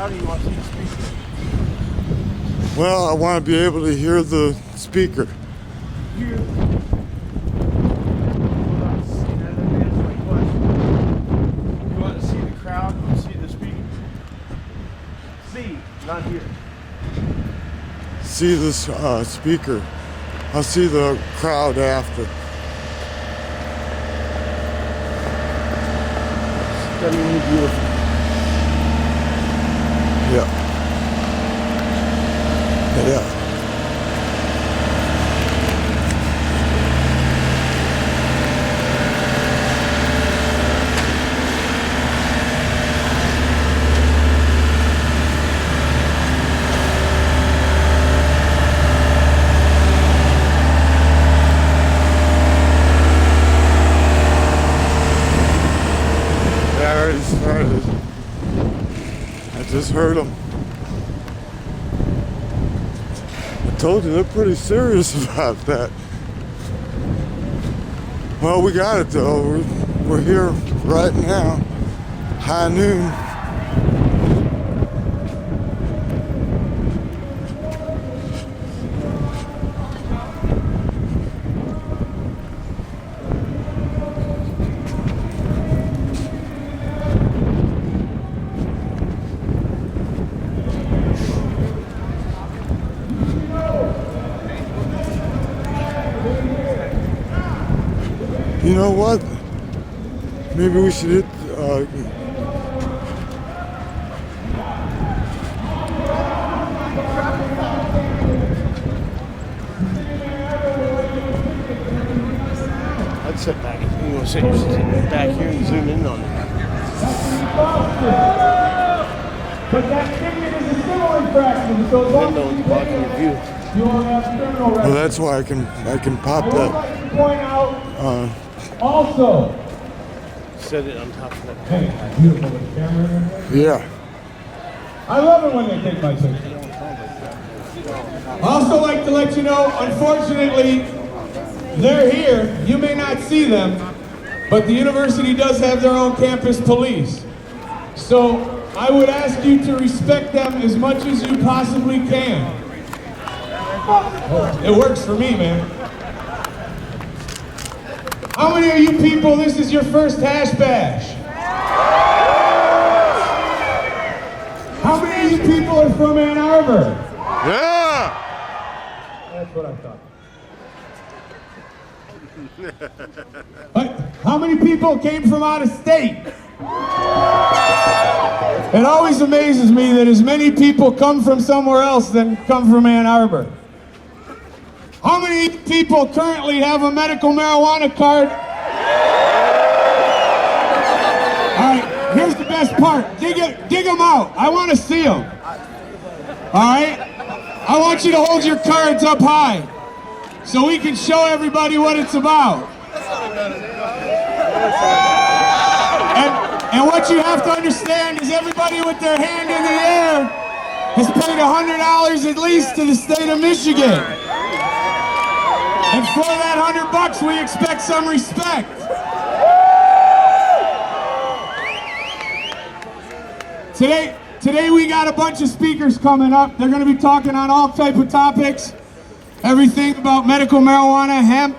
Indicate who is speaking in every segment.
Speaker 1: crowd, or you want to see the speaker?
Speaker 2: Well, I want to be able to hear the speaker.
Speaker 1: Here. That doesn't answer my question. You want to see the crowd or see the speaker? See, not here.
Speaker 2: See this speaker. I'll see the crowd after.
Speaker 1: Stunning and beautiful.
Speaker 2: Yeah. Yeah. They already started. I just heard them. I told you they're pretty serious about that. Well, we got it though. We're here right now, high noon. You know what? Maybe we should hit.
Speaker 1: I'd sit back. You want to sit back here and zoom in on it.
Speaker 3: But that ticket is a civil infraction, so as long
Speaker 1: Window
Speaker 3: as
Speaker 1: is
Speaker 3: you
Speaker 1: blocking
Speaker 3: pay
Speaker 1: your view.
Speaker 3: it, you won't have criminal
Speaker 2: Well,
Speaker 3: records.
Speaker 2: that's why I can pop
Speaker 3: I would
Speaker 2: that.
Speaker 3: like to point out also.
Speaker 1: Set it on top of that.
Speaker 3: Hey, beautiful with the camera in there.
Speaker 2: Yeah.
Speaker 3: I love it when they take my picture. I also like to let you know, unfortunately, they're here. You may not see them, but the university does have their own campus police. So I would ask you to respect them as much as you possibly can. It works for me, man. How many of you people, this is your first hash bash? How many of you people are from Ann Arbor?
Speaker 2: Yeah.
Speaker 3: That's what I thought. How many people came from out of state? It always amazes me that as many people come from somewhere else than come from Ann Arbor. How many people currently have a medical marijuana card? All right, here's the best part. Dig them out. I want to see them. All right? I want you to hold your cards up high so we can show everybody what it's about. And what you have to understand is everybody with their hand in the air has paid $100 at least to the state of Michigan. And for that $100, we expect some respect. Today we got a bunch of speakers coming up. They're going to be talking on all type of topics. Everything about medical marijuana, hemp.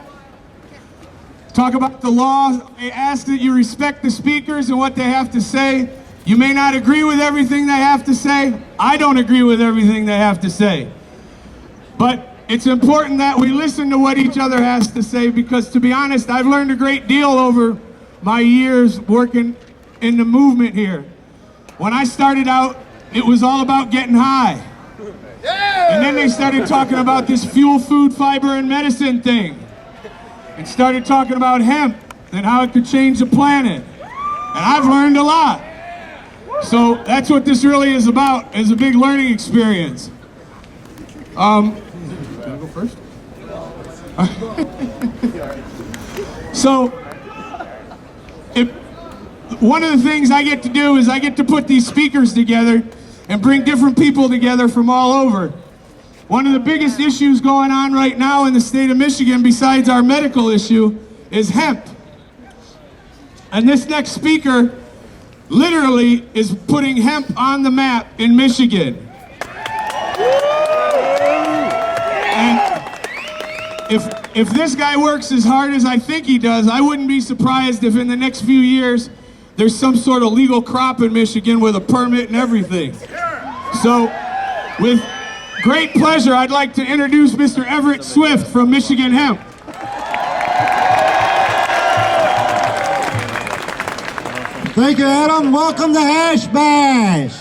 Speaker 3: Talk about the law. I ask that you respect the speakers and what they have to say. You may not agree with everything they have to say. I don't agree with everything they have to say. But it's important that we listen to what each other has to say because, to be honest, I've learned a great deal over my years working in the movement here. When I started out, it was all about getting high. And then they started talking about this fuel, food, fiber, and medicine thing. And started talking about hemp and how it could change the planet. And I've learned a lot. So that's what this really is about, is a big learning experience. Can I go first? So, one of the things I get to do is I get to put these speakers together and bring different people together from all over. One of the biggest issues going on right now in the state of Michigan, besides our medical issue, is hemp. And this next speaker literally is putting hemp on the map in Michigan. And if this guy works as hard as I think he does, I wouldn't be surprised if in the next few years there's some sort of legal crop in Michigan with a permit and everything. So, with great pleasure, I'd like to introduce Mr. Everett Swift from Michigan Hemp.
Speaker 4: Thank you, Adam. Welcome to Hash Bash.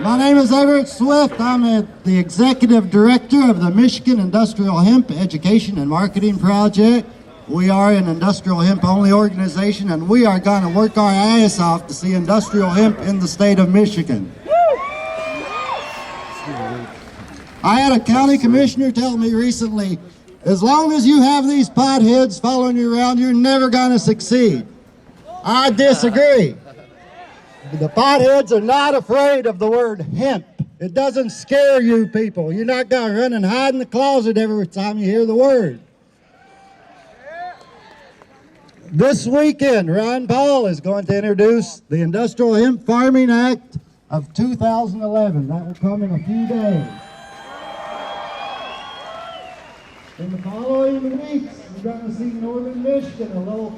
Speaker 4: My name is Everett Swift. I'm the Executive Director of the Michigan Industrial Hemp Education and Marketing Project. We are an industrial hemp-only organization, and we are going to work our ass off to see industrial hemp in the state of Michigan. I had a county commissioner tell me recently, as long as you have these potheads following you around, you're never going to succeed. I disagree. The potheads are not afraid of the word hemp. It doesn't scare you people. You're not going to run and hide in the closet every time you hear the word. This weekend, Ron Paul is going to introduce the Industrial Hemp Farming Act of 2011. That will come in a few days. In the following weeks, we're going to see northern Michigan, a little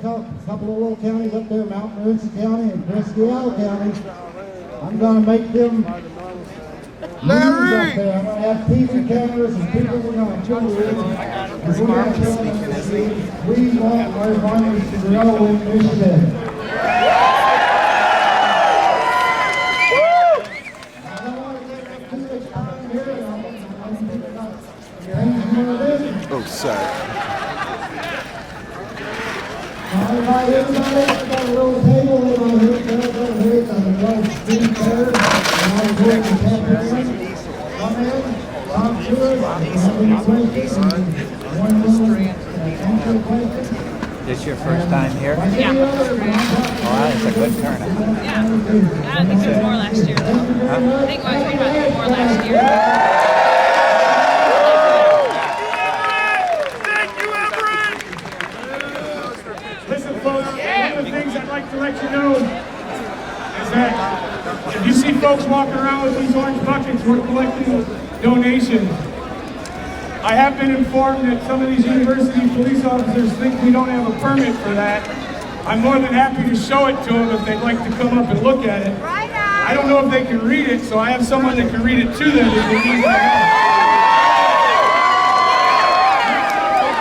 Speaker 4: couple of little counties up there, Mount Morenci County and Presque-Isle County. I'm going to make them news up there. I'm going to have TV cameras and people are going to film it. And we're going to tell them we want our farmers to grow in Michigan. I don't want to take up too much time here.
Speaker 2: Oh, sorry.
Speaker 4: Everybody, got a little table over here, on the little street there, and I'll go to the campus. Come in, talk to us, have any questions, one little answer question.
Speaker 5: This your first time here?
Speaker 4: Yeah.
Speaker 5: Wow, it's a good turnout.
Speaker 6: Yeah. I think it was more last year. I think I was reading about it more last year.
Speaker 3: To let you know is that if you see folks walking around with these orange buckets, we're collecting donations. I have been informed that some of these university police officers think we don't have a permit for that. I'm more than happy to show it to them if they'd like to come up and look at it. I don't know if they can read it, so I have someone that can read it to them if they need my help.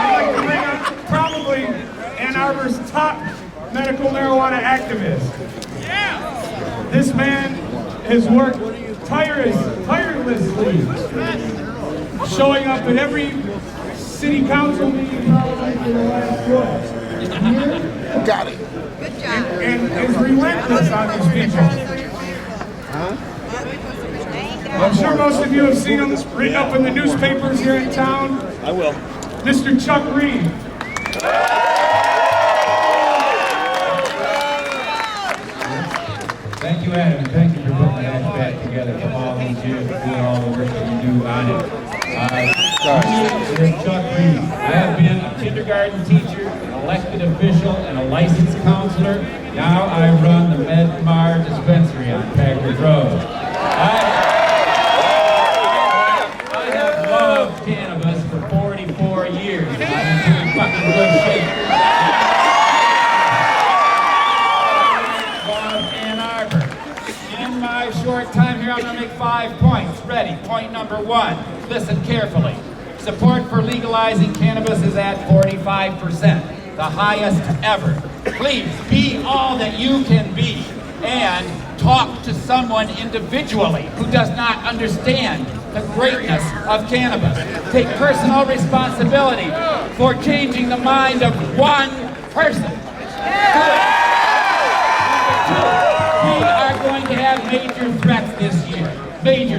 Speaker 3: I'd like to bring up probably Ann Arbor's top medical marijuana activist. This man has worked tirelessly, showing up at every city council meeting probably for the last year.
Speaker 2: Got it.
Speaker 6: Good job.
Speaker 3: And is relentless on these people. I'm sure most of you have seen him written up in the newspapers here in town.
Speaker 1: I will.
Speaker 3: Mr. Chuck Reed.
Speaker 7: Thank you, Adam, and thank you for putting the hash back together for all these years and doing all the work that you do on it. It's Chuck Reed. I have been a kindergarten teacher, an elected official, and a licensed counselor. Now I run the MedMar dispensary on Packard Road. I have loved cannabis for 44 years, and I'm in pretty fucking good shape. Ann Arbor. In my short time here, I'm going to make 5 points. Ready? Point number 1. Listen carefully. Support for legalizing cannabis is at 45%, the highest ever. Please be all that you can be and talk to someone individually who does not understand the greatness of cannabis. Take personal responsibility for changing the mind of one person. We are going to have major threats this year. Major